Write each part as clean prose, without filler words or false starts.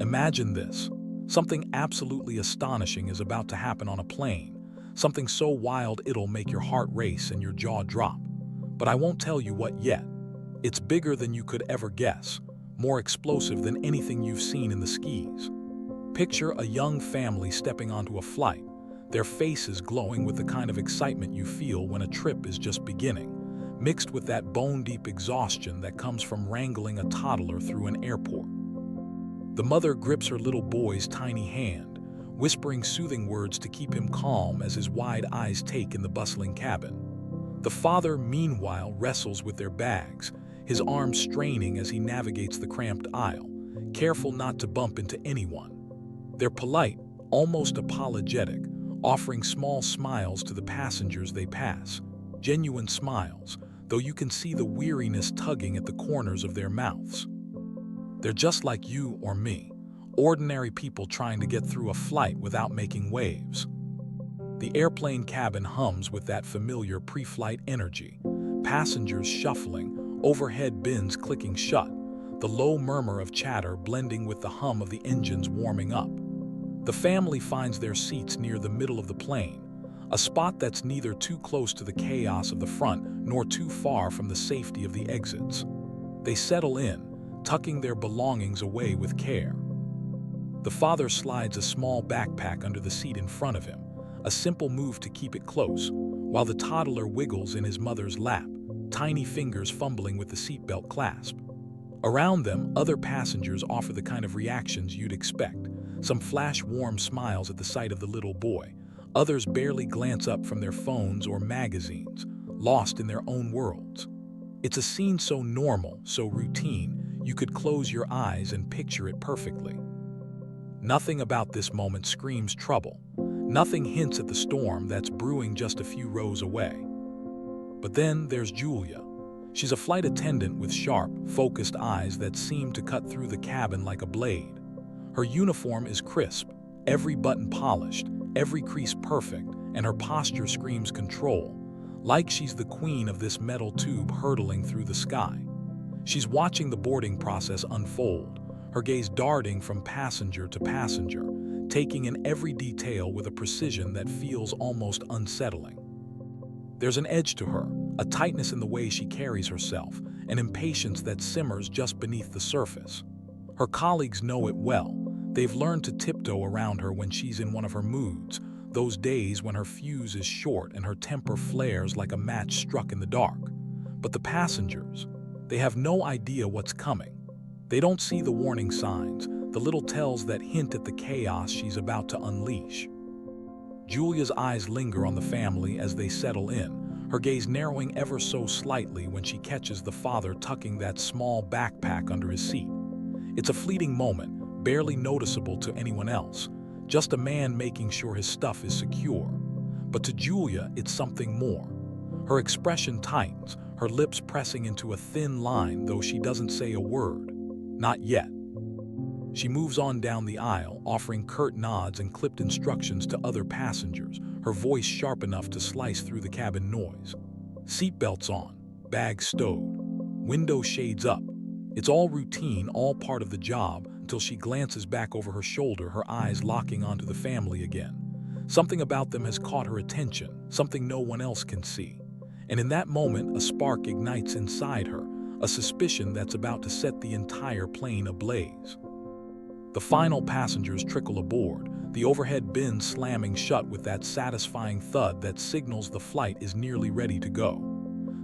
Imagine this. Something absolutely astonishing is about to happen on a plane. Something so wild it'll make your heart race and your jaw drop. But I won't tell you what yet. It's bigger than you could ever guess, more explosive than anything you've seen in the skis. Picture a young family stepping onto a flight, their faces glowing with the kind of excitement you feel when a trip is just beginning, mixed with that bone-deep exhaustion that comes from wrangling a toddler through an airport. The mother grips her little boy's tiny hand, whispering soothing words to keep him calm as his wide eyes take in the bustling cabin. The father, meanwhile, wrestles with their bags, his arms straining as he navigates the cramped aisle, careful not to bump into anyone. They're polite, almost apologetic, offering small smiles to the passengers they pass. Genuine smiles, though you can see the weariness tugging at the corners of their mouths. They're just like you or me, ordinary people trying to get through a flight without making waves. The airplane cabin hums with that familiar pre-flight energy, passengers shuffling, overhead bins clicking shut, the low murmur of chatter blending with the hum of the engines warming up. The family finds their seats near the middle of the plane, a spot that's neither too close to the chaos of the front nor too far from the safety of the exits. They settle in, tucking their belongings away with care. The father slides a small backpack under the seat in front of him, a simple move to keep it close, while the toddler wiggles in his mother's lap, tiny fingers fumbling with the seatbelt clasp. Around them, other passengers offer the kind of reactions you'd expect. Some flash warm smiles at the sight of the little boy. Others barely glance up from their phones or magazines, lost in their own worlds. It's a scene so normal, so routine, you could close your eyes and picture it perfectly. Nothing about this moment screams trouble. Nothing hints at the storm that's brewing just a few rows away. But then there's Julia. She's a flight attendant with sharp, focused eyes that seem to cut through the cabin like a blade. Her uniform is crisp, every button polished, every crease perfect, and her posture screams control, like she's the queen of this metal tube hurtling through the sky. She's watching the boarding process unfold, her gaze darting from passenger to passenger, taking in every detail with a precision that feels almost unsettling. There's an edge to her, a tightness in the way she carries herself, an impatience that simmers just beneath the surface. Her colleagues know it well. They've learned to tiptoe around her when she's in one of her moods, those days when her fuse is short and her temper flares like a match struck in the dark. But the passengers, they have no idea what's coming. They don't see the warning signs, the little tells that hint at the chaos she's about to unleash. Julia's eyes linger on the family as they settle in, her gaze narrowing ever so slightly when she catches the father tucking that small backpack under his seat. It's a fleeting moment, barely noticeable to anyone else, just a man making sure his stuff is secure. But to Julia, it's something more. Her expression tightens, her lips pressing into a thin line, though she doesn't say a word. Not yet. She moves on down the aisle, offering curt nods and clipped instructions to other passengers, her voice sharp enough to slice through the cabin noise. Seatbelts on, bags stowed, window shades up. It's all routine, all part of the job, until she glances back over her shoulder, her eyes locking onto the family again. Something about them has caught her attention, something no one else can see. And in that moment, a spark ignites inside her, a suspicion that's about to set the entire plane ablaze. The final passengers trickle aboard, the overhead bins slamming shut with that satisfying thud that signals the flight is nearly ready to go.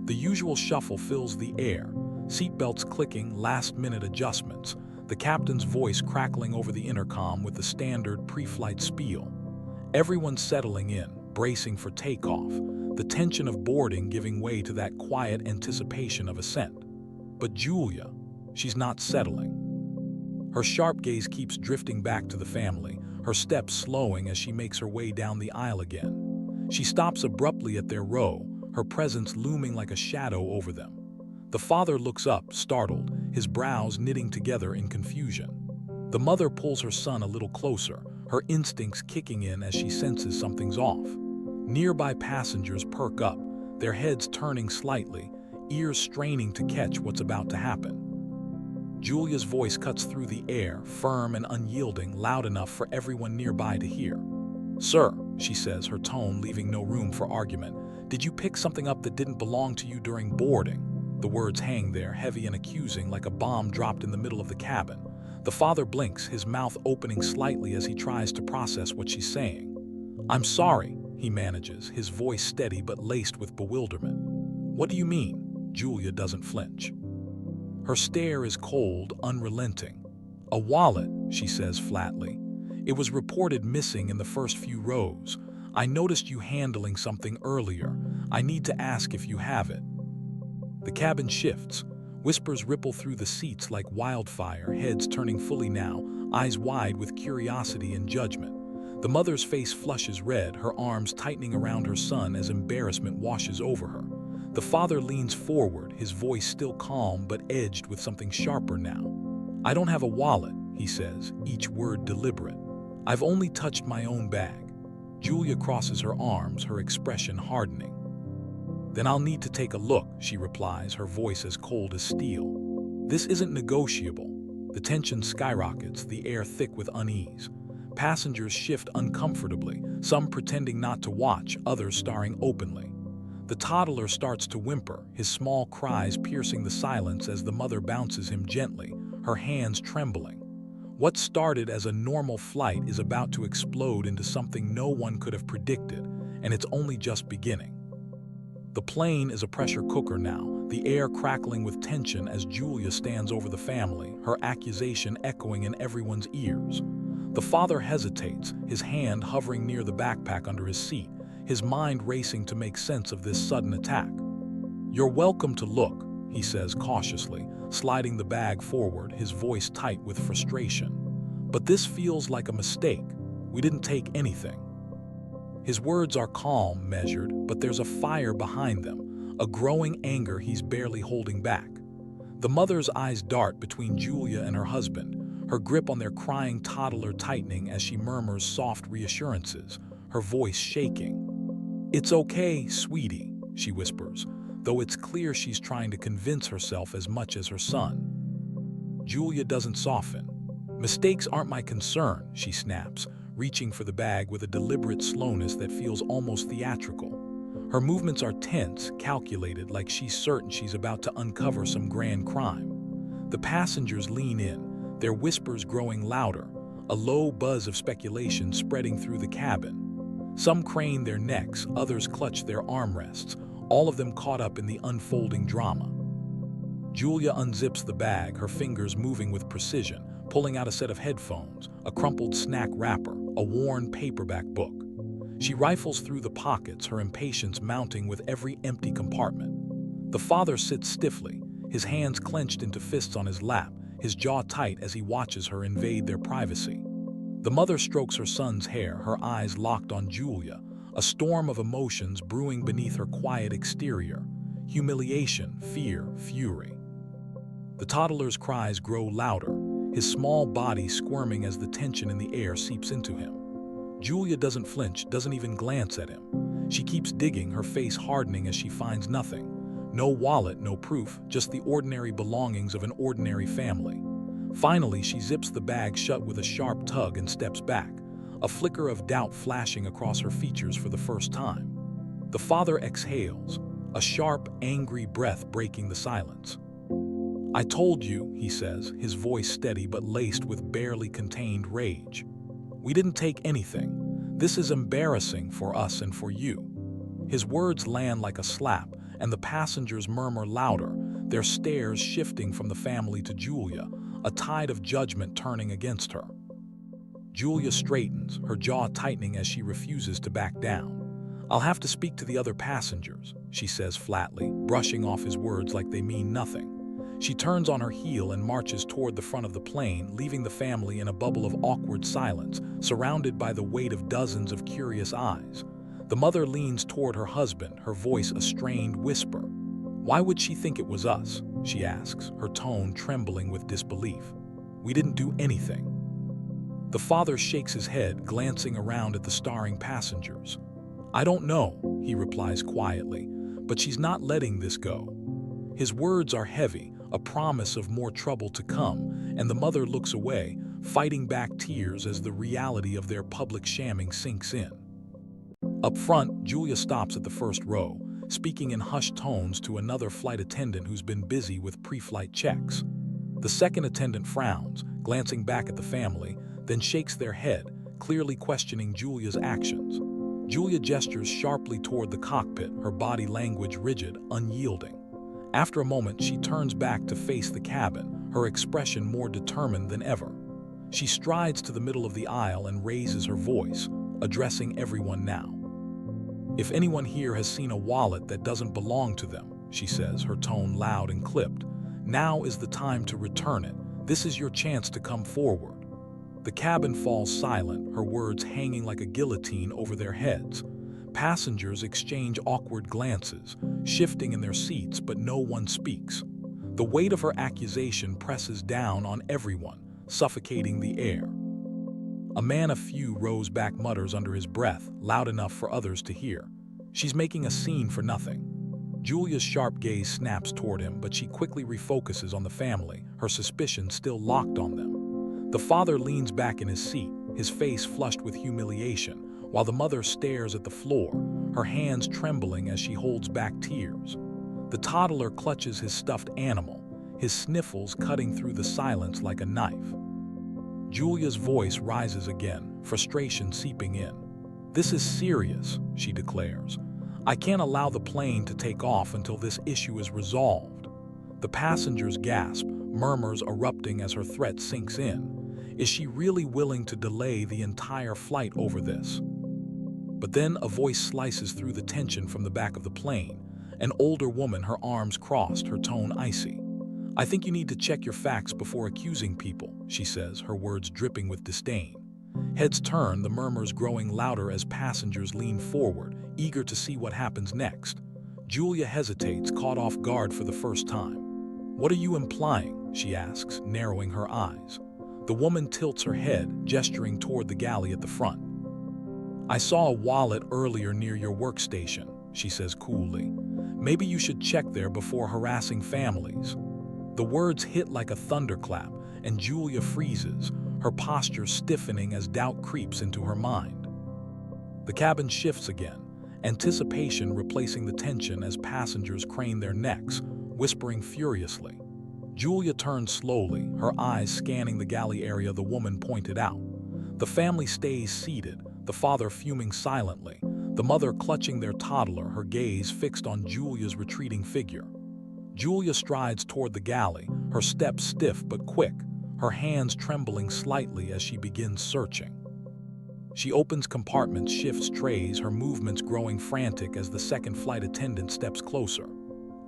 The usual shuffle fills the air, seatbelts clicking, last-minute adjustments, the captain's voice crackling over the intercom with the standard pre-flight spiel. Everyone's settling in, bracing for takeoff, the tension of boarding giving way to that quiet anticipation of ascent. But Julia, she's not settling. Her sharp gaze keeps drifting back to the family, her steps slowing as she makes her way down the aisle again. She stops abruptly at their row, her presence looming like a shadow over them. The father looks up, startled, his brows knitting together in confusion. The mother pulls her son a little closer, her instincts kicking in as she senses something's off. Nearby passengers perk up, their heads turning slightly, ears straining to catch what's about to happen. Julia's voice cuts through the air, firm and unyielding, loud enough for everyone nearby to hear. "Sir," she says, her tone leaving no room for argument, "did you pick something up that didn't belong to you during boarding?" The words hang there, heavy and accusing, like a bomb dropped in the middle of the cabin. The father blinks, his mouth opening slightly as he tries to process what she's saying. "I'm sorry," he manages, his voice steady but laced with bewilderment. "What do you mean?" Julia doesn't flinch. Her stare is cold, unrelenting. "A wallet," she says flatly. "It was reported missing in the first few rows. I noticed you handling something earlier. I need to ask if you have it." The cabin shifts. Whispers ripple through the seats like wildfire, heads turning fully now, eyes wide with curiosity and judgment. The mother's face flushes red, her arms tightening around her son as embarrassment washes over her. The father leans forward, his voice still calm but edged with something sharper now. "I don't have a wallet," he says, each word deliberate. "I've only touched my own bag." Julia crosses her arms, her expression hardening. "Then I'll need to take a look," she replies, her voice as cold as steel. This isn't negotiable. The tension skyrockets, the air thick with unease. Passengers shift uncomfortably, some pretending not to watch, others staring openly. The toddler starts to whimper, his small cries piercing the silence as the mother bounces him gently, her hands trembling. What started as a normal flight is about to explode into something no one could have predicted, and it's only just beginning. The plane is a pressure cooker now, the air crackling with tension as Julia stands over the family, her accusation echoing in everyone's ears. The father hesitates, his hand hovering near the backpack under his seat, his mind racing to make sense of this sudden attack. "You're welcome to look," he says cautiously, sliding the bag forward, his voice tight with frustration. "But this feels like a mistake. We didn't take anything." His words are calm, measured, but there's a fire behind them, a growing anger he's barely holding back. The mother's eyes dart between Julia and her husband, her grip on their crying toddler tightening as she murmurs soft reassurances, her voice shaking. "It's okay, sweetie," she whispers, though it's clear she's trying to convince herself as much as her son. Julia doesn't soften. "Mistakes aren't my concern," she snaps, reaching for the bag with a deliberate slowness that feels almost theatrical. Her movements are tense, calculated, like she's certain she's about to uncover some grand crime. The passengers lean in, their whispers growing louder, a low buzz of speculation spreading through the cabin. Some crane their necks, others clutch their armrests, all of them caught up in the unfolding drama. Julia unzips the bag, her fingers moving with precision, pulling out a set of headphones, a crumpled snack wrapper, a worn paperback book. She rifles through the pockets, her impatience mounting with every empty compartment. The father sits stiffly, his hands clenched into fists on his lap, his jaw tight as he watches her invade their privacy. The mother strokes her son's hair, her eyes locked on Julia, a storm of emotions brewing beneath her quiet exterior. Humiliation, fear, fury. The toddler's cries grow louder, his small body squirming as the tension in the air seeps into him. Julia doesn't flinch, doesn't even glance at him. She keeps digging, her face hardening as she finds nothing. No wallet, no proof, just the ordinary belongings of an ordinary family. Finally, she zips the bag shut with a sharp tug and steps back, a flicker of doubt flashing across her features for the first time. The father exhales, a sharp, angry breath breaking the silence. "I told you," he says, his voice steady but laced with barely contained rage. "We didn't take anything. This is embarrassing for us and for you." His words land like a slap, and the passengers murmur louder, their stares shifting from the family to Julia, a tide of judgment turning against her. Julia straightens, her jaw tightening as she refuses to back down. "I'll have to speak to the other passengers," she says flatly, brushing off his words like they mean nothing. She turns on her heel and marches toward the front of the plane, leaving the family in a bubble of awkward silence, surrounded by the weight of dozens of curious eyes. The mother leans toward her husband, her voice a strained whisper. "Why would she think it was us?" she asks, her tone trembling with disbelief. "We didn't do anything." The father shakes his head, glancing around at the staring passengers. "I don't know," he replies quietly, "but she's not letting this go." His words are heavy, a promise of more trouble to come, and the mother looks away, fighting back tears as the reality of their public shamming sinks in. Up front, Julia stops at the first row, speaking in hushed tones to another flight attendant who's been busy with pre-flight checks. The second attendant frowns, glancing back at the family, then shakes their head, clearly questioning Julia's actions. Julia gestures sharply toward the cockpit, her body language rigid, unyielding. After a moment, she turns back to face the cabin, her expression more determined than ever. She strides to the middle of the aisle and raises her voice, addressing everyone now. "If anyone here has seen a wallet that doesn't belong to them," she says, her tone loud and clipped, "now is the time to return it. This is your chance to come forward." The cabin falls silent, her words hanging like a guillotine over their heads. Passengers exchange awkward glances, shifting in their seats, but no one speaks. The weight of her accusation presses down on everyone, suffocating the air. A man a few rows back mutters under his breath, loud enough for others to hear, "She's making a scene for nothing." Julia's sharp gaze snaps toward him, but she quickly refocuses on the family, her suspicion still locked on them. The father leans back in his seat, his face flushed with humiliation, while the mother stares at the floor, her hands trembling as she holds back tears. The toddler clutches his stuffed animal, his sniffles cutting through the silence like a knife. Julia's voice rises again, frustration seeping in. "This is serious," she declares. "I can't allow the plane to take off until this issue is resolved." The passengers gasp, murmurs erupting as her threat sinks in. Is she really willing to delay the entire flight over this? But then a voice slices through the tension from the back of the plane, an older woman, her arms crossed, her tone icy. "I think you need to check your facts before accusing people," she says, her words dripping with disdain. Heads turn, the murmurs growing louder as passengers lean forward, eager to see what happens next. Julia hesitates, caught off guard for the first time. "What are you implying?" she asks, narrowing her eyes. The woman tilts her head, gesturing toward the galley at the front. "I saw a wallet earlier near your workstation," she says coolly. "Maybe you should check there before harassing families." The words hit like a thunderclap, and Julia freezes, her posture stiffening as doubt creeps into her mind. The cabin shifts again, anticipation replacing the tension as passengers crane their necks, whispering furiously. Julia turns slowly, her eyes scanning the galley area the woman pointed out. The family stays seated, the father fuming silently, the mother clutching their toddler, her gaze fixed on Julia's retreating figure. Julia strides toward the galley, her steps stiff but quick, her hands trembling slightly as she begins searching. She opens compartments, shifts trays, her movements growing frantic as the second flight attendant steps closer.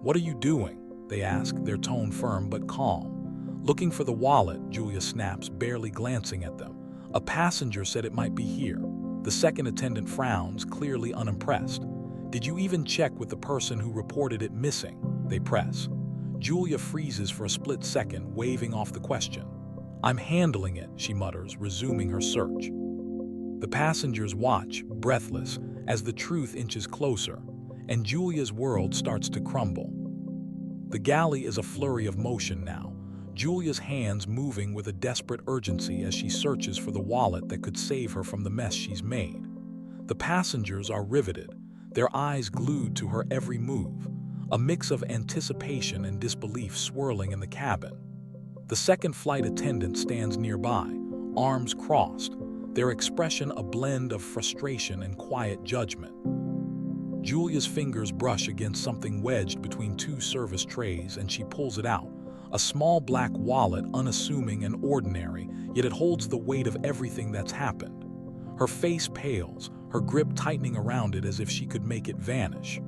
"What are you doing?" they ask, their tone firm but calm. "Looking for the wallet," Julia snaps, barely glancing at them. "A passenger said it might be here." The second attendant frowns, clearly unimpressed. "Did you even check with the person who reported it missing?" they press. Julia freezes for a split second, waving off the question. "I'm handling it," she mutters, resuming her search. The passengers watch, breathless, as the truth inches closer, and Julia's world starts to crumble. The galley is a flurry of motion now, Julia's hands moving with a desperate urgency as she searches for the wallet that could save her from the mess she's made. The passengers are riveted, their eyes glued to her every move, a mix of anticipation and disbelief swirling in the cabin. The second flight attendant stands nearby, arms crossed, their expression a blend of frustration and quiet judgment. Julia's fingers brush against something wedged between two service trays and she pulls it out, a small black wallet, unassuming and ordinary, yet it holds the weight of everything that's happened. Her face pales, her grip tightening around it as if she could make it vanish.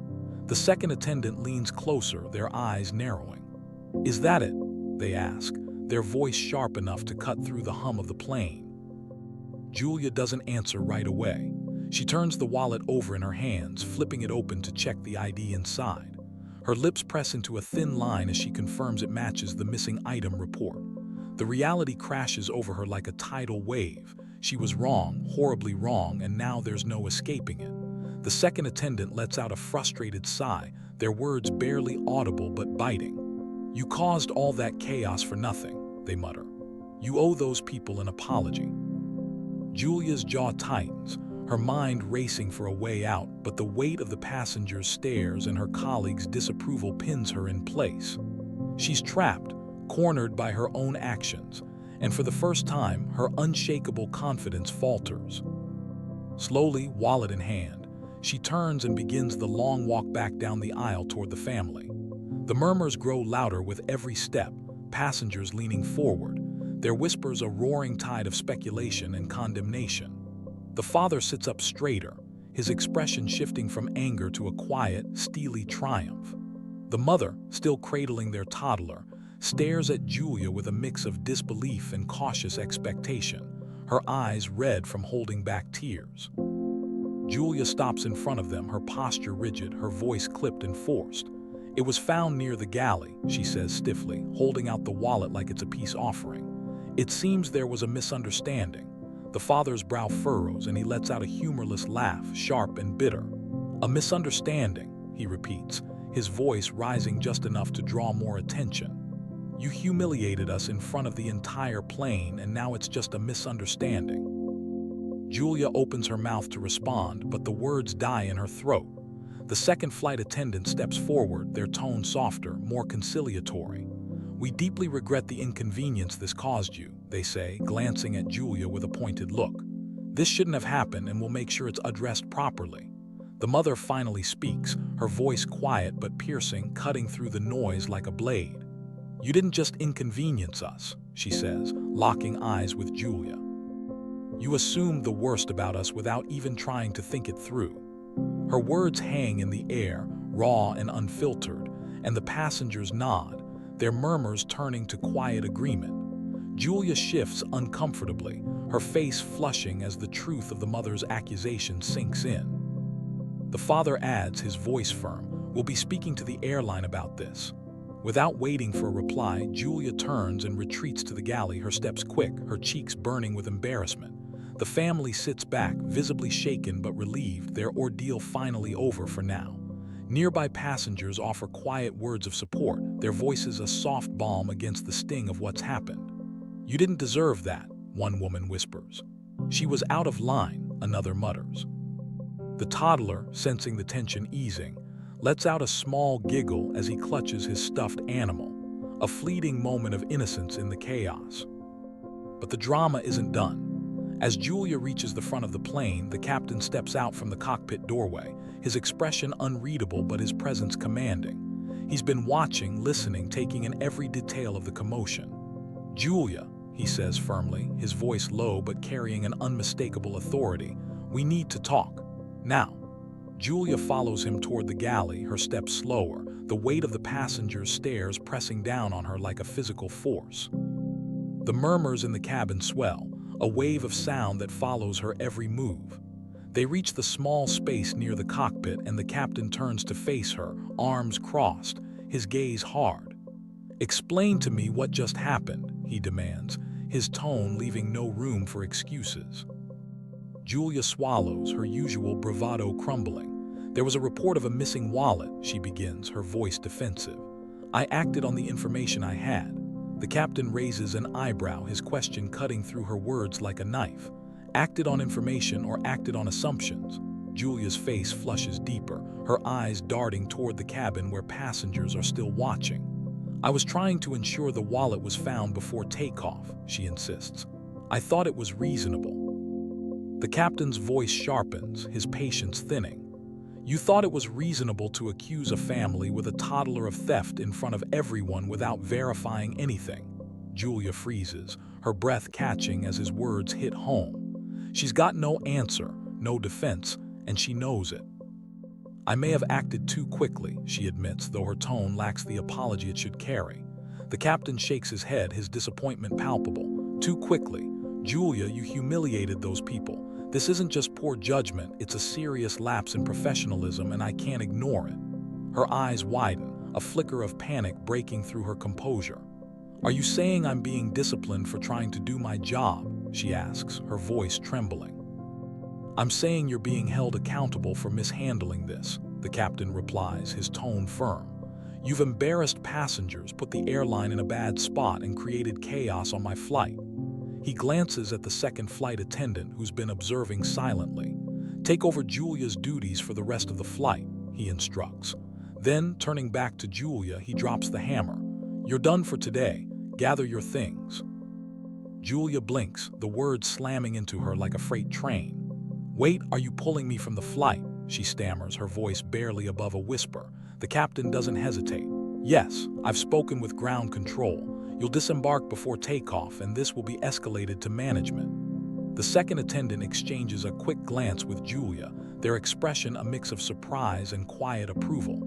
The second attendant leans closer, their eyes narrowing. "Is that it?" they ask, their voice sharp enough to cut through the hum of the plane. Julia doesn't answer right away. She turns the wallet over in her hands, flipping it open to check the ID inside. Her lips press into a thin line as she confirms it matches the missing item report. The reality crashes over her like a tidal wave. She was wrong, horribly wrong, and now there's no escaping it. The second attendant lets out a frustrated sigh, their words barely audible but biting. "You caused all that chaos for nothing," they mutter. "You owe those people an apology." Julia's jaw tightens, her mind racing for a way out, but the weight of the passengers' stares and her colleagues' disapproval pins her in place. She's trapped, cornered by her own actions, and for the first time, her unshakable confidence falters. Slowly, wallet in hand, she turns and begins the long walk back down the aisle toward the family. The murmurs grow louder with every step, passengers leaning forward, their whispers a roaring tide of speculation and condemnation. The father sits up straighter, his expression shifting from anger to a quiet, steely triumph. The mother, still cradling their toddler, stares at Julia with a mix of disbelief and cautious expectation, her eyes red from holding back tears. Julia stops in front of them, her posture rigid, her voice clipped and forced. "It was found near the galley," she says stiffly, holding out the wallet like it's a peace offering. "It seems there was a misunderstanding." The father's brow furrows and he lets out a humorless laugh, sharp and bitter. "A misunderstanding," he repeats, his voice rising just enough to draw more attention. "You humiliated us in front of the entire plane and now it's just a misunderstanding." Julia opens her mouth to respond, but the words die in her throat. The second flight attendant steps forward, their tone softer, more conciliatory. "We deeply regret the inconvenience this caused you," they say, glancing at Julia with a pointed look. "This shouldn't have happened and we'll make sure it's addressed properly." The mother finally speaks, her voice quiet but piercing, cutting through the noise like a blade. "You didn't just inconvenience us," she says, locking eyes with Julia. "You assumed the worst about us without even trying to think it through." Her words hang in the air, raw and unfiltered, and the passengers nod, their murmurs turning to quiet agreement. Julia shifts uncomfortably, her face flushing as the truth of the mother's accusation sinks in. The father adds, his voice firm, "We'll be speaking to the airline about this." Without waiting for a reply, Julia turns and retreats to the galley, her steps quick, her cheeks burning with embarrassment. The family sits back, visibly shaken but relieved, their ordeal finally over for now. Nearby passengers offer quiet words of support, their voices a soft balm against the sting of what's happened. "You didn't deserve that," one woman whispers. "She was out of line," another mutters. The toddler, sensing the tension easing, lets out a small giggle as he clutches his stuffed animal, a fleeting moment of innocence in the chaos. But the drama isn't done. As Julia reaches the front of the plane, the captain steps out from the cockpit doorway, his expression unreadable but his presence commanding. He's been watching, listening, taking in every detail of the commotion. "Julia," he says firmly, his voice low but carrying an unmistakable authority, "we need to talk. Now." Julia follows him toward the galley, her steps slower, the weight of the passengers' stares pressing down on her like a physical force. The murmurs in the cabin swell, a wave of sound that follows her every move. They reach the small space near the cockpit and the captain turns to face her, arms crossed, his gaze hard. "Explain to me what just happened," he demands, his tone leaving no room for excuses. Julia swallows, her usual bravado crumbling. "There was a report of a missing wallet," she begins, her voice defensive. "I acted on the information I had." The captain raises an eyebrow, his question cutting through her words like a knife. "Acted on information or acted on assumptions?" Julia's face flushes deeper, her eyes darting toward the cabin where passengers are still watching. "I was trying to ensure the wallet was found before takeoff," she insists. "I thought it was reasonable." The captain's voice sharpens, his patience thinning. "You thought it was reasonable to accuse a family with a toddler of theft in front of everyone without verifying anything." Julia freezes, her breath catching as his words hit home. She's got no answer, no defense, and she knows it. "I may have acted too quickly," she admits, though her tone lacks the apology it should carry. The captain shakes his head, his disappointment palpable. "Too quickly? Julia, you humiliated those people. This isn't just poor judgment, it's a serious lapse in professionalism and I can't ignore it." Her eyes widen, a flicker of panic breaking through her composure. "Are you saying I'm being disciplined for trying to do my job?" she asks, her voice trembling. "I'm saying you're being held accountable for mishandling this," the captain replies, his tone firm. "You've embarrassed passengers, put the airline in a bad spot, and created chaos on my flight." He glances at the second flight attendant who's been observing silently. "Take over Julia's duties for the rest of the flight," he instructs. Then, turning back to Julia, he drops the hammer. "You're done for today. Gather your things." Julia blinks, the words slamming into her like a freight train. "Wait, are you pulling me from the flight?" she stammers, her voice barely above a whisper. The captain doesn't hesitate. "Yes, I've spoken with ground control. You'll disembark before takeoff, and this will be escalated to management." The second attendant exchanges a quick glance with Julia, their expression a mix of surprise and quiet approval.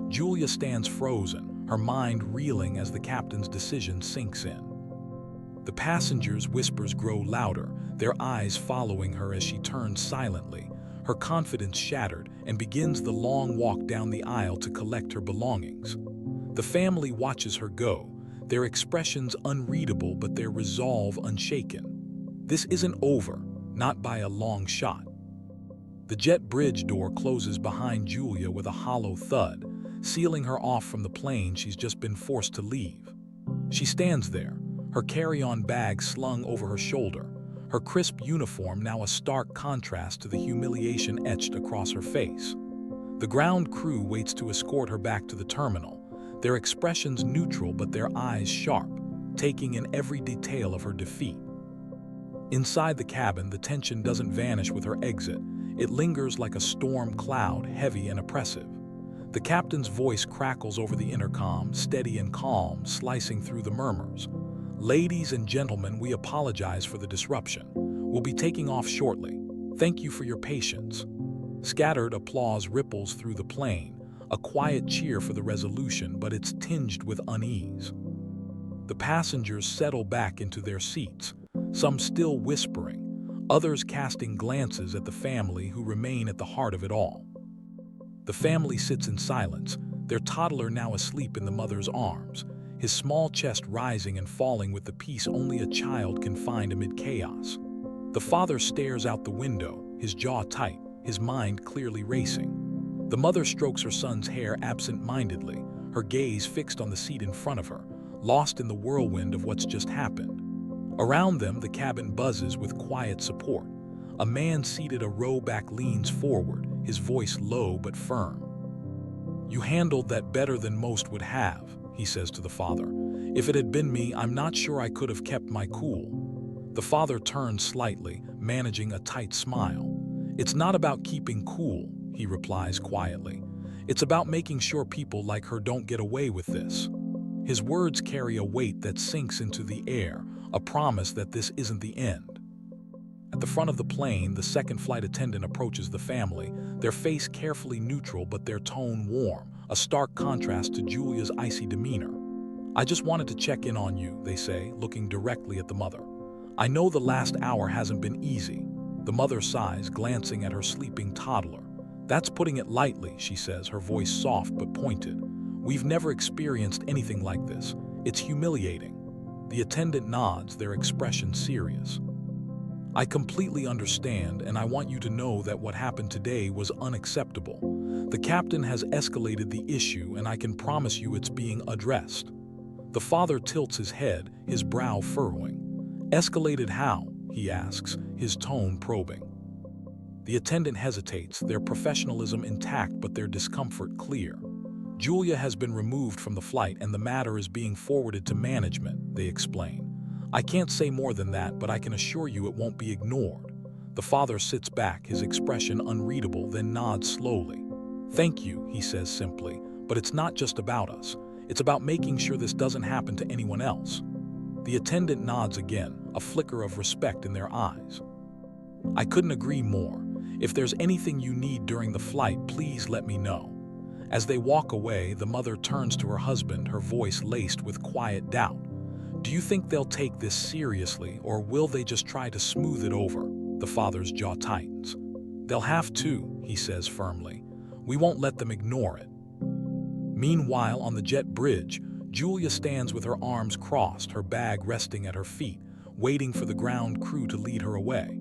Julia stands frozen, her mind reeling as the captain's decision sinks in. The passengers' whispers grow louder, their eyes following her as she turns silently, her confidence shattered, and begins the long walk down the aisle to collect her belongings. The family watches her go, their expressions unreadable but their resolve unshaken. This isn't over, not by a long shot. The jet bridge door closes behind Julia with a hollow thud, sealing her off from the plane she's just been forced to leave. She stands there, her carry-on bag slung over her shoulder, her crisp uniform now a stark contrast to the humiliation etched across her face. The ground crew waits to escort her back to the terminal, their expressions neutral but their eyes sharp, taking in every detail of her defeat. Inside the cabin, the tension doesn't vanish with her exit. It lingers like a storm cloud, heavy and oppressive. The captain's voice crackles over the intercom, steady and calm, slicing through the murmurs. "Ladies and gentlemen, we apologize for the disruption. We'll be taking off shortly. Thank you for your patience." Scattered applause ripples through the plane, a quiet cheer for the resolution, but it's tinged with unease. The passengers settle back into their seats, some still whispering, others casting glances at the family who remain at the heart of it all. The family sits in silence, their toddler now asleep in the mother's arms, his small chest rising and falling with the peace only a child can find amid chaos. The father stares out the window, his jaw tight, his mind clearly racing. The mother strokes her son's hair absent-mindedly, her gaze fixed on the seat in front of her, lost in the whirlwind of what's just happened. Around them, the cabin buzzes with quiet support. A man seated a row back leans forward, his voice low but firm. "You handled that better than most would have," he says to the father. "If it had been me, I'm not sure I could have kept my cool." The father turns slightly, managing a tight smile. "It's not about keeping cool," he replies quietly. "It's about making sure people like her don't get away with this." His words carry a weight that sinks into the air, a promise that this isn't the end. At the front of the plane, the second flight attendant approaches the family, their face carefully neutral but their tone warm, a stark contrast to Julia's icy demeanor. "I just wanted to check in on you," they say, looking directly at the mother. "I know the last hour hasn't been easy." The mother sighs, glancing at her sleeping toddler. "That's putting it lightly," she says, her voice soft but pointed. "We've never experienced anything like this. It's humiliating." The attendant nods, their expression serious. "I completely understand, and I want you to know that what happened today was unacceptable. The captain has escalated the issue, and I can promise you it's being addressed." The father tilts his head, his brow furrowing. "Escalated how?" he asks, his tone probing. The attendant hesitates, their professionalism intact but their discomfort clear. "Julia has been removed from the flight and the matter is being forwarded to management," they explain. "I can't say more than that, but I can assure you it won't be ignored." The father sits back, his expression unreadable, then nods slowly. "Thank you," he says simply, "but it's not just about us. It's about making sure this doesn't happen to anyone else." The attendant nods again, a flicker of respect in their eyes. "I couldn't agree more. If there's anything you need during the flight, please let me know." As they walk away, the mother turns to her husband, her voice laced with quiet doubt. "Do you think they'll take this seriously, or will they just try to smooth it over?" The father's jaw tightens. "They'll have to," he says firmly. "We won't let them ignore it." Meanwhile, on the jet bridge, Julia stands with her arms crossed, her bag resting at her feet, waiting for the ground crew to lead her away.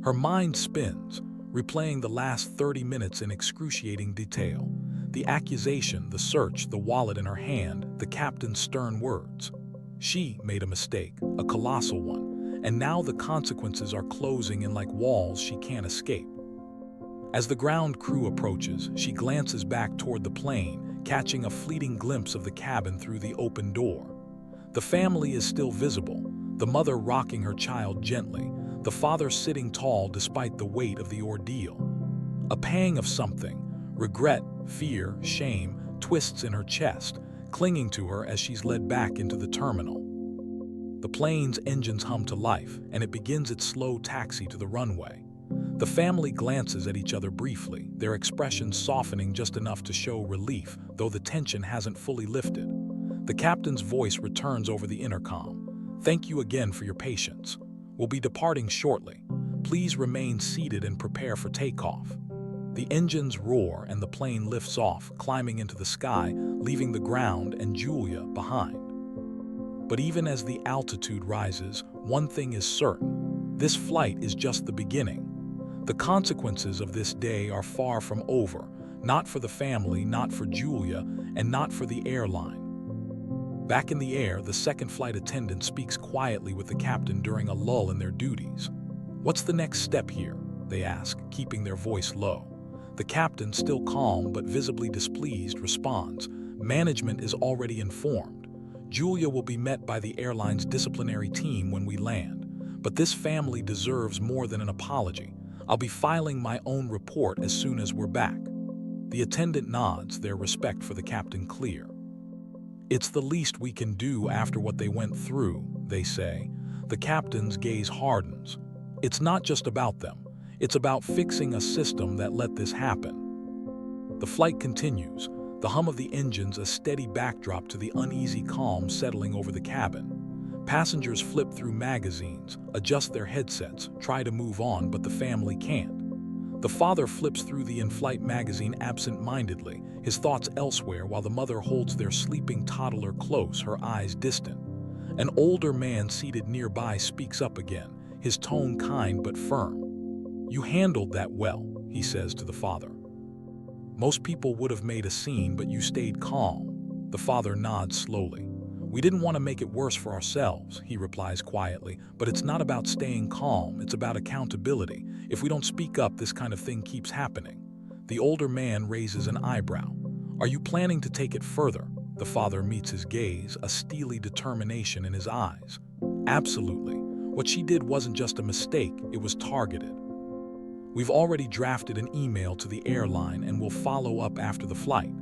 Her mind spins, replaying the last 30 minutes in excruciating detail. The accusation, the search, the wallet in her hand, the captain's stern words. She made a mistake, a colossal one, and now the consequences are closing in like walls she can't escape. As the ground crew approaches, she glances back toward the plane, catching a fleeting glimpse of the cabin through the open door. The family is still visible, the mother rocking her child gently, the father sitting tall despite the weight of the ordeal. A pang of something, regret, fear, shame, twists in her chest, clinging to her as she's led back into the terminal. The plane's engines hum to life, and it begins its slow taxi to the runway. The family glances at each other briefly, their expressions softening just enough to show relief, though the tension hasn't fully lifted. The captain's voice returns over the intercom. "Thank you again for your patience. We'll be departing shortly. Please remain seated and prepare for takeoff." The engines roar and the plane lifts off, climbing into the sky, leaving the ground and Julia behind. But even as the altitude rises, one thing is certain. This flight is just the beginning. The consequences of this day are far from over, not for the family, not for Julia, and not for the airline. Back in the air, the second flight attendant speaks quietly with the captain during a lull in their duties. "What's the next step here?" they ask, keeping their voice low. The captain, still calm but visibly displeased, responds, "Management is already informed. Julia will be met by the airline's disciplinary team when we land. But this family deserves more than an apology. I'll be filing my own report as soon as we're back." The attendant nods, their respect for the captain clear. "It's the least we can do after what they went through," they say. The captain's gaze hardens. "It's not just about them. It's about fixing a system that let this happen." The flight continues, the hum of the engines a steady backdrop to the uneasy calm settling over the cabin. Passengers flip through magazines, adjust their headsets, try to move on, but the family can't. The father flips through the in-flight magazine absent-mindedly, his thoughts elsewhere, while the mother holds their sleeping toddler close, her eyes distant. An older man seated nearby speaks up again, his tone kind but firm. "You handled that well," he says to the father. "Most people would have made a scene, but you stayed calm." The father nods slowly. "We didn't want to make it worse for ourselves," he replies quietly, "but it's not about staying calm, it's about accountability. If we don't speak up, this kind of thing keeps happening." The older man raises an eyebrow. "Are you planning to take it further?" The father meets his gaze, a steely determination in his eyes. "Absolutely. What she did wasn't just a mistake, it was targeted. We've already drafted an email to the airline and will follow up after the flight."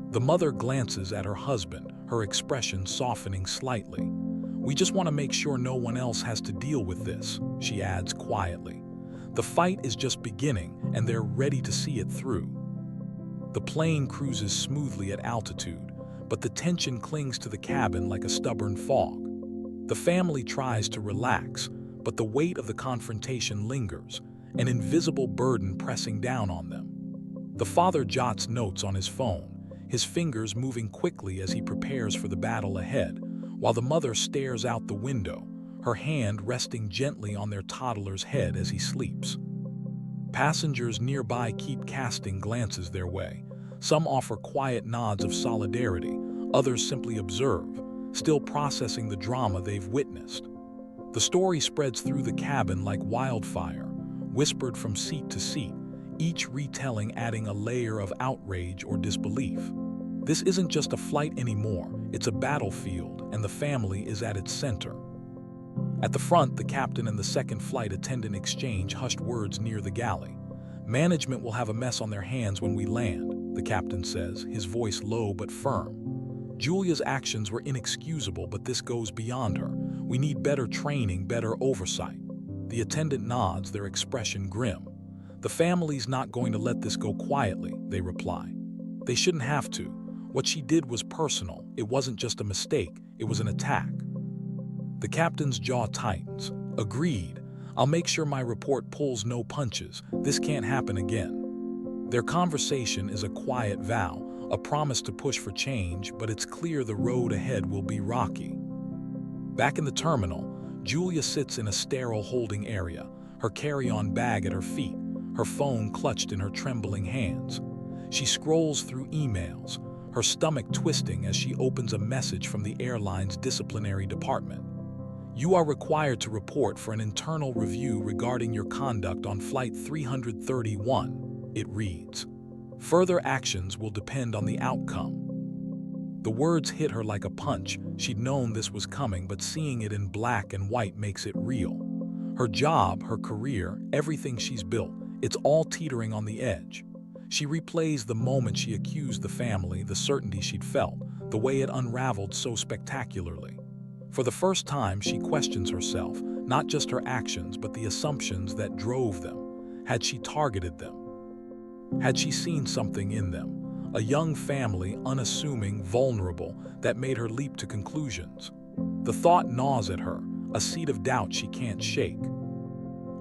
The mother glances at her husband, her expression softening slightly. "We just want to make sure no one else has to deal with this," she adds quietly. The fight is just beginning, and they're ready to see it through. The plane cruises smoothly at altitude, but the tension clings to the cabin like a stubborn fog. The family tries to relax, but the weight of the confrontation lingers, an invisible burden pressing down on them. The father jots notes on his phone, his fingers moving quickly as he prepares for the battle ahead, while the mother stares out the window, her hand resting gently on their toddler's head as he sleeps. Passengers nearby keep casting glances their way. Some offer quiet nods of solidarity, others simply observe, still processing the drama they've witnessed. The story spreads through the cabin like wildfire, whispered from seat to seat, each retelling adding a layer of outrage or disbelief. This isn't just a flight anymore, it's a battlefield, and the family is at its center. At the front, the captain and the second flight attendant exchange hushed words near the galley. "Management will have a mess on their hands when we land," the captain says, his voice low but firm. "Julia's actions were inexcusable, but this goes beyond her. We need better training, better oversight." The attendant nods, their expression grim. "The family's not going to let this go quietly," they reply. "They shouldn't have to. What she did was personal. It wasn't just a mistake, it was an attack." The captain's jaw tightens. "Agreed. I'll make sure my report pulls no punches. This can't happen again." Their conversation is a quiet vow, a promise to push for change, but it's clear the road ahead will be rocky. Back in the terminal, Julia sits in a sterile holding area, her carry-on bag at her feet, her phone clutched in her trembling hands. She scrolls through emails, her stomach twisting as she opens a message from the airline's disciplinary department. You are required to report for an internal review regarding your conduct on Flight 331, it reads. Further actions will depend on the outcome. The words hit her like a punch. She'd known this was coming, but seeing it in black and white makes it real. Her job, her career, everything she's built, it's all teetering on the edge. She replays the moment she accused the family, the certainty she'd felt, the way it unraveled so spectacularly. For the first time, she questions herself, not just her actions, but the assumptions that drove them. Had she targeted them? Had she seen something in them? A young family, unassuming, vulnerable, that made her leap to conclusions. The thought gnaws at her, a seed of doubt she can't shake.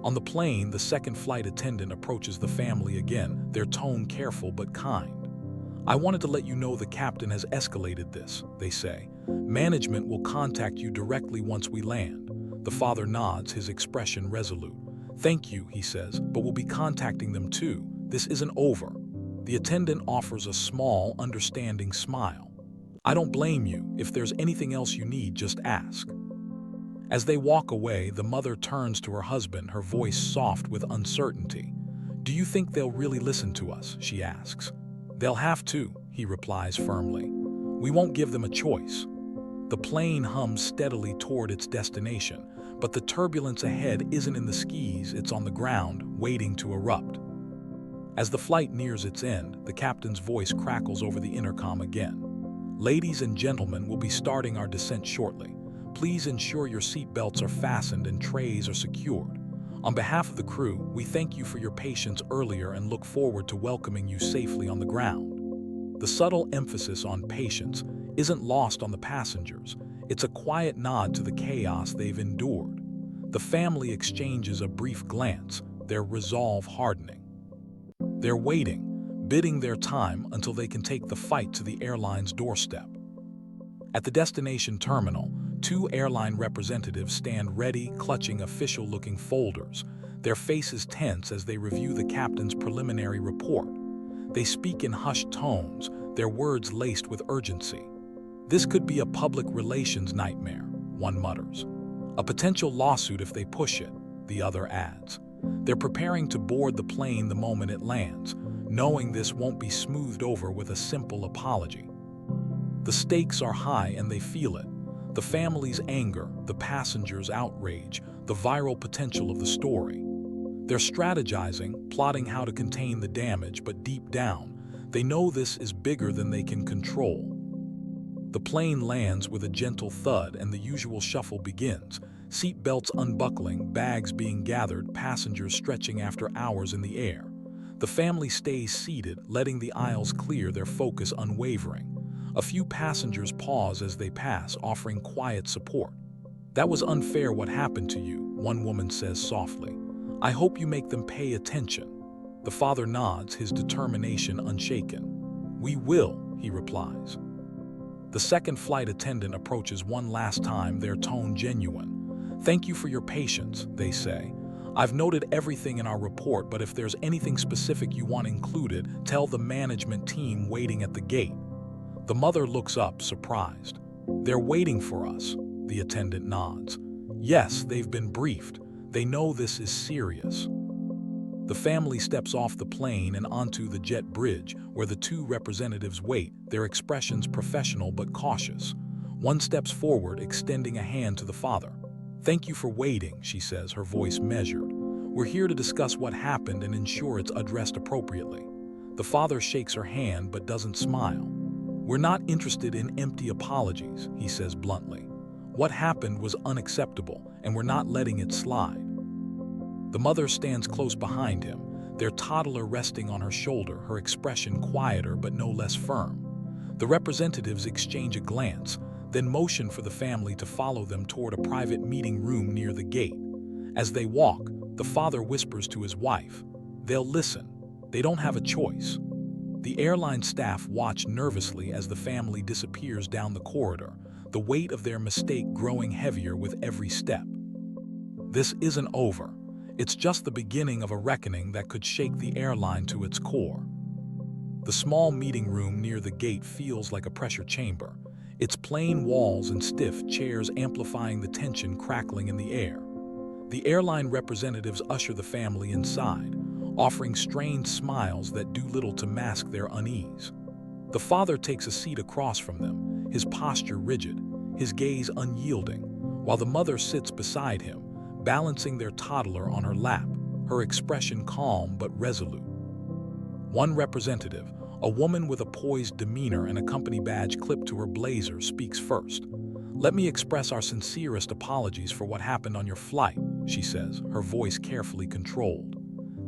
On the plane, the second flight attendant approaches the family again, their tone careful but kind. I wanted to let you know the captain has escalated this, they say. Management will contact you directly once we land. The father nods, his expression resolute. Thank you, he says, but we'll be contacting them too. This isn't over. The attendant offers a small, understanding smile. I don't blame you. If there's anything else you need, just ask. As they walk away, the mother turns to her husband, her voice soft with uncertainty. Do you think they'll really listen to us? She asks. They'll have to, he replies firmly. We won't give them a choice. The plane hums steadily toward its destination, but the turbulence ahead isn't in the skis, it's on the ground, waiting to erupt. As the flight nears its end, the captain's voice crackles over the intercom again. Ladies and gentlemen, we'll be starting our descent shortly. Please ensure your seat belts are fastened and trays are secured. On behalf of the crew, we thank you for your patience earlier and look forward to welcoming you safely on the ground. The subtle emphasis on patience isn't lost on the passengers. It's a quiet nod to the chaos they've endured. The family exchanges a brief glance, their resolve hardening. They're waiting, bidding their time until they can take the fight to the airline's doorstep. At the destination terminal, two airline representatives stand ready, clutching official-looking folders, their faces tense as they review the captain's preliminary report. They speak in hushed tones, their words laced with urgency. This could be a public relations nightmare, one mutters. A potential lawsuit if they push it, the other adds. They're preparing to board the plane the moment it lands, knowing this won't be smoothed over with a simple apology. The stakes are high and they feel it. The family's anger, the passengers' outrage, the viral potential of the story. They're strategizing, plotting how to contain the damage, but deep down, they know this is bigger than they can control. The plane lands with a gentle thud and the usual shuffle begins. Seat belts unbuckling, bags being gathered, passengers stretching after hours in the air. The family stays seated, letting the aisles clear, their focus unwavering. A few passengers pause as they pass, offering quiet support. That was unfair what happened to you, one woman says softly. I hope you make them pay attention. The father nods, his determination unshaken. We will, he replies. The second flight attendant approaches one last time, their tone genuine. Thank you for your patience, they say. I've noted everything in our report, but if there's anything specific you want included, tell the management team waiting at the gate. The mother looks up, surprised. They're waiting for us, the attendant nods. Yes, they've been briefed. They know this is serious. The family steps off the plane and onto the jet bridge, where the two representatives wait, their expressions professional but cautious. One steps forward, extending a hand to the father. Thank you for waiting, she says, her voice measured. We're here to discuss what happened and ensure it's addressed appropriately. The father shakes her hand but doesn't smile. We're not interested in empty apologies, he says bluntly. What happened was unacceptable, and we're not letting it slide. The mother stands close behind him, their toddler resting on her shoulder, her expression quieter but no less firm. The representatives exchange a glance, then motion for the family to follow them toward a private meeting room near the gate. As they walk, the father whispers to his wife, they'll listen. They don't have a choice. The airline staff watch nervously as the family disappears down the corridor, the weight of their mistake growing heavier with every step. This isn't over. It's just the beginning of a reckoning that could shake the airline to its core. The small meeting room near the gate feels like a pressure chamber, its plain walls and stiff chairs amplifying the tension crackling in the air. The airline representatives usher the family inside, offering strained smiles that do little to mask their unease. The father takes a seat across from them, his posture rigid, his gaze unyielding, while the mother sits beside him, balancing their toddler on her lap, her expression calm but resolute. One representative, a woman with a poised demeanor and a company badge clipped to her blazer, speaks first. "Let me express our sincerest apologies for what happened on your flight," she says, her voice carefully controlled.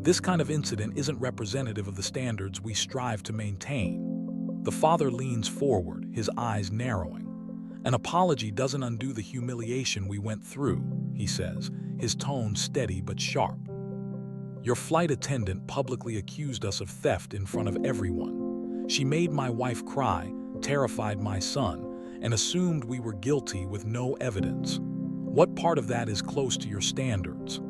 "This kind of incident isn't representative of the standards we strive to maintain." The father leans forward, his eyes narrowing. "An apology doesn't undo the humiliation we went through," he says, his tone steady but sharp. "Your flight attendant publicly accused us of theft in front of everyone. She made my wife cry, terrified my son, and assumed we were guilty with no evidence. What part of that is close to your standards?"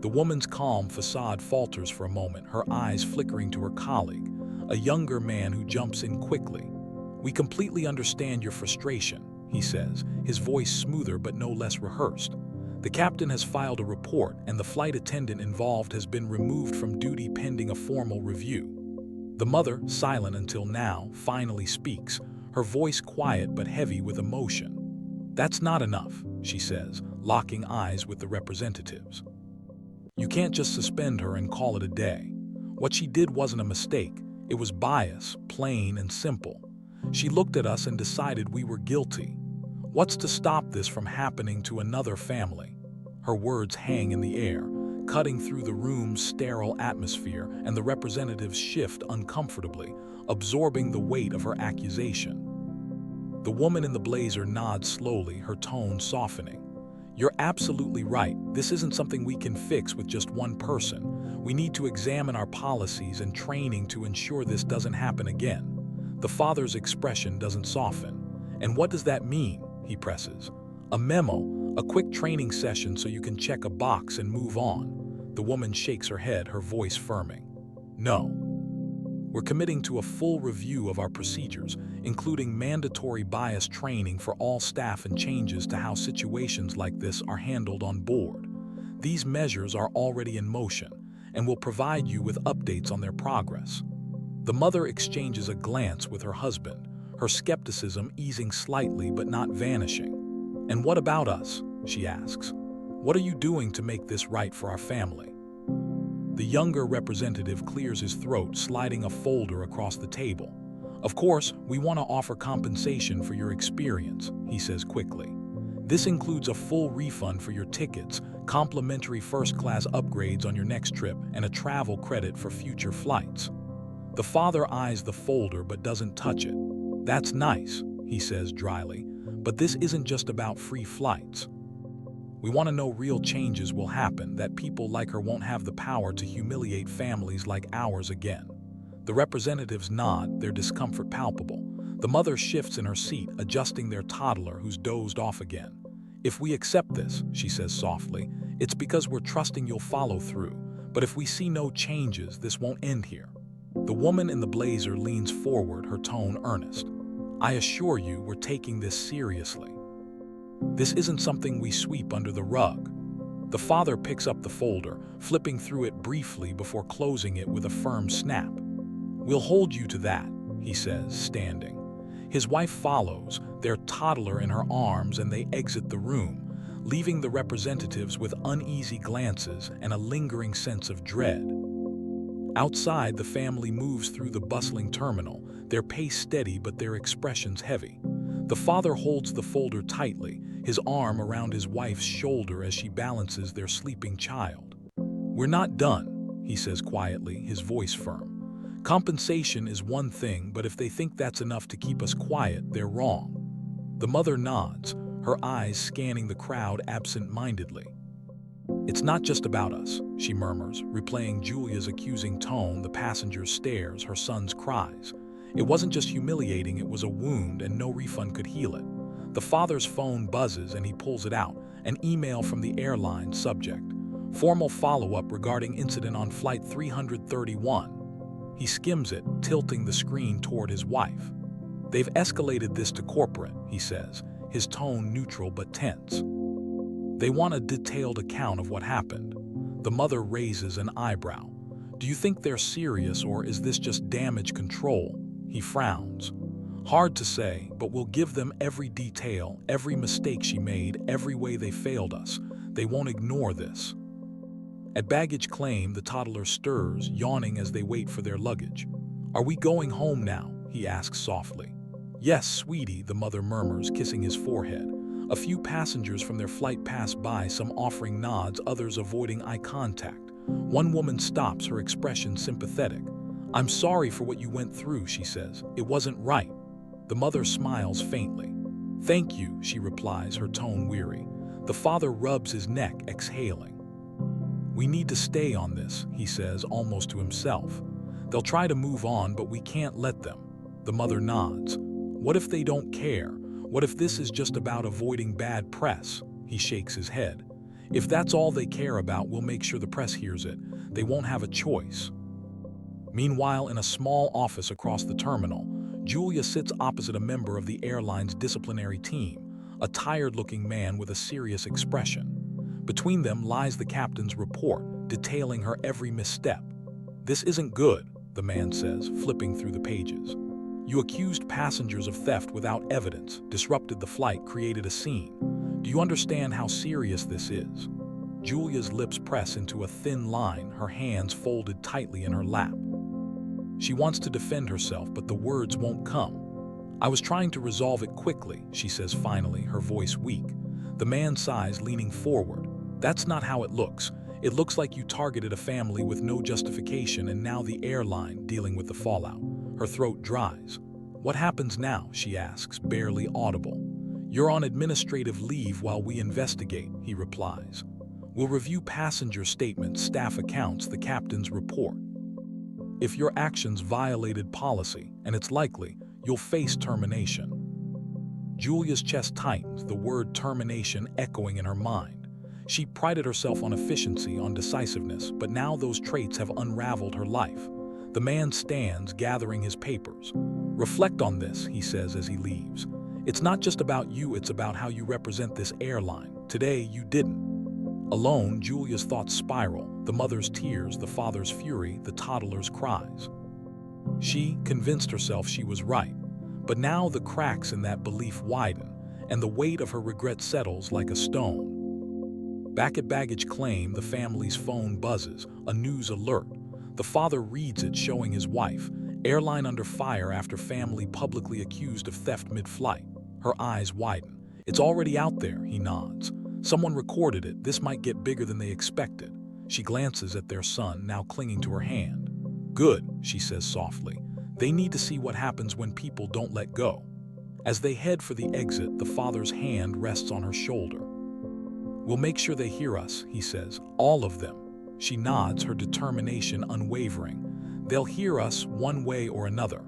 The woman's calm facade falters for a moment, her eyes flickering to her colleague, a younger man who jumps in quickly. "We completely understand your frustration," he says, his voice smoother but no less rehearsed. "The captain has filed a report and the flight attendant involved has been removed from duty pending a formal review." The mother, silent until now, finally speaks, her voice quiet but heavy with emotion. "That's not enough," she says, locking eyes with the representatives. "You can't just suspend her and call it a day. What she did wasn't a mistake, it was bias, plain and simple. She looked at us and decided we were guilty. What's to stop this from happening to another family?" Her words hang in the air, cutting through the room's sterile atmosphere, and the representatives shift uncomfortably, absorbing the weight of her accusation. The woman in the blazer nods slowly, her tone softening. "You're absolutely right. This isn't something we can fix with just one person. We need to examine our policies and training to ensure this doesn't happen again." The father's expression doesn't soften. "And what does that mean?" he presses. "A memo, a quick training session so you can check a box and move on." The woman shakes her head, her voice firming. "No. We're committing to a full review of our procedures, including mandatory bias training for all staff and changes to how situations like this are handled on board. These measures are already in motion, and will provide you with updates on their progress." The mother exchanges a glance with her husband, her skepticism easing slightly but not vanishing. "And what about us?" she asks. "What are you doing to make this right for our family?" The younger representative clears his throat, sliding a folder across the table. "Of course, we want to offer compensation for your experience," he says quickly. "This includes a full refund for your tickets, complimentary first-class upgrades on your next trip, and a travel credit for future flights." The father eyes the folder but doesn't touch it. "That's nice," he says dryly, "but this isn't just about free flights. We want to know real changes will happen, that people like her won't have the power to humiliate families like ours again." The representatives nod, their discomfort palpable. The mother shifts in her seat, adjusting their toddler who's dozed off again. "If we accept this," she says softly, "it's because we're trusting you'll follow through. But if we see no changes, this won't end here." The woman in the blazer leans forward, her tone earnest. "I assure you we're taking this seriously. This isn't something we sweep under the rug." The father picks up the folder, flipping through it briefly before closing it with a firm snap. "We'll hold you to that," he says, standing. His wife follows, their toddler in her arms, and they exit the room, leaving the representatives with uneasy glances and a lingering sense of dread. Outside, the family moves through the bustling terminal, their pace steady but their expressions heavy. The father holds the folder tightly, his arm around his wife's shoulder as she balances their sleeping child. "We're not done," he says quietly, his voice firm. "Compensation is one thing, but if they think that's enough to keep us quiet, they're wrong." The mother nods, her eyes scanning the crowd absent-mindedly. "It's not just about us," she murmurs, replaying Julia's accusing tone, the passenger's stares, her son's cries. "It wasn't just humiliating, it was a wound, and no refund could heal it." The father's phone buzzes and he pulls it out, an email from the airline, subject: "Formal follow-up regarding incident on flight 331. He skims it, tilting the screen toward his wife. "They've escalated this to corporate," he says, his tone neutral but tense. "They want a detailed account of what happened." The mother raises an eyebrow. "Do you think they're serious, or is this just damage control?" He frowns. "Hard to say, but we'll give them every detail, every mistake she made, every way they failed us. They won't ignore this." At baggage claim, the toddler stirs, yawning as they wait for their luggage. "Are we going home now?" he asks softly. "Yes, sweetie," the mother murmurs, kissing his forehead. A few passengers from their flight pass by, some offering nods, others avoiding eye contact. One woman stops, her expression sympathetic. "I'm sorry for what you went through," she says. "It wasn't right." The mother smiles faintly. "Thank you," she replies, her tone weary. The father rubs his neck, exhaling. "We need to stay on this," he says, almost to himself. "They'll try to move on, but we can't let them." The mother nods. "What if they don't care? What if this is just about avoiding bad press?" He shakes his head. "If that's all they care about, we'll make sure the press hears it. They won't have a choice." Meanwhile, in a small office across the terminal, Julia sits opposite a member of the airline's disciplinary team, a tired-looking man with a serious expression. Between them lies the captain's report, detailing her every misstep. "This isn't good," the man says, flipping through the pages. "You accused passengers of theft without evidence, disrupted the flight, created a scene. Do you understand how serious this is?" Julia's lips press into a thin line, her hands folded tightly in her lap. She wants to defend herself, but the words won't come. "I was trying to resolve it quickly," she says finally, her voice weak. The man sighs, leaning forward. "That's not how it looks. It looks like you targeted a family with no justification, and now the airline dealing with the fallout." Her throat dries. "What happens now?" she asks, barely audible. "You're on administrative leave while we investigate," he replies. "We'll review passenger statements, staff accounts, the captain's report. If your actions violated policy, and it's likely, you'll face termination." Julia's chest tightens, the word termination echoing in her mind. She prided herself on efficiency, on decisiveness, but now those traits have unraveled her life. The man stands, gathering his papers. "Reflect on this," he says as he leaves. "It's not just about you, it's about how you represent this airline. Today, you didn't." Alone, Julia's thoughts spiral, the mother's tears, the father's fury, the toddler's cries. She convinced herself she was right, but now the cracks in that belief widen, and the weight of her regret settles like a stone. Back at baggage claim, the family's phone buzzes, a news alert. The father reads it, showing his wife, "Airline under fire after family publicly accused of theft mid-flight." Her eyes widen. "It's already out there," he nods. "Someone recorded it. This might get bigger than they expected." She glances at their son, now clinging to her hand. "Good," she says softly. "They need to see what happens when people don't let go." As they head for the exit, the father's hand rests on her shoulder. "We'll make sure they hear us," he says. "All of them." She nods, her determination unwavering. "They'll hear us one way or another."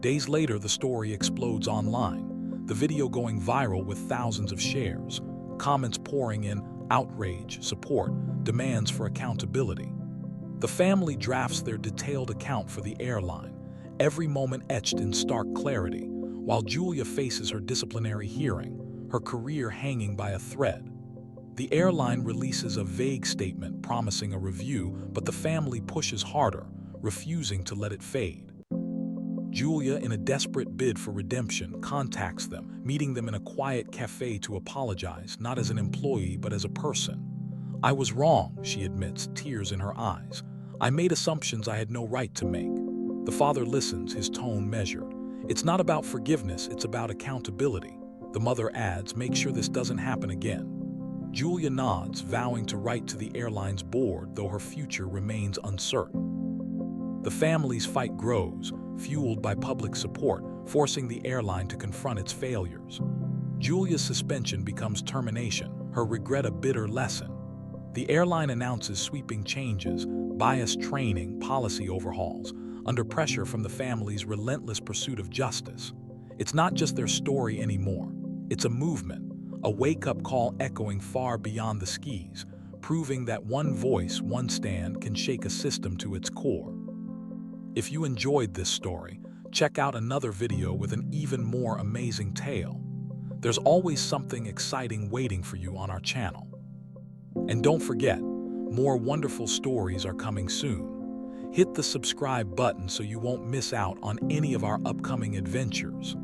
Days later, the story explodes online, the video going viral with thousands of shares, comments pouring in, outrage, support, demands for accountability. The family drafts their detailed account for the airline, every moment etched in stark clarity, while Julia faces her disciplinary hearing, her career hanging by a thread. The airline releases a vague statement promising a review, but the family pushes harder, refusing to let it fade. Julia, in a desperate bid for redemption, contacts them, meeting them in a quiet cafe to apologize, not as an employee but as a person. "I was wrong," she admits, tears in her eyes. "I made assumptions I had no right to make." The father listens, his tone measured. "It's not about forgiveness, it's about accountability." The mother adds, "Make sure this doesn't happen again." Julia nods, vowing to write to the airline's board, though her future remains uncertain. The family's fight grows, fueled by public support, forcing the airline to confront its failures. Julia's suspension becomes termination, her regret a bitter lesson. The airline announces sweeping changes, bias training, policy overhauls, under pressure from the family's relentless pursuit of justice. It's not just their story anymore. It's a movement, a wake-up call echoing far beyond the skis, proving that one voice, one stand can shake a system to its core. If you enjoyed this story, check out another video with an even more amazing tale. There's always something exciting waiting for you on our channel. And don't forget, more wonderful stories are coming soon. Hit the subscribe button so you won't miss out on any of our upcoming adventures.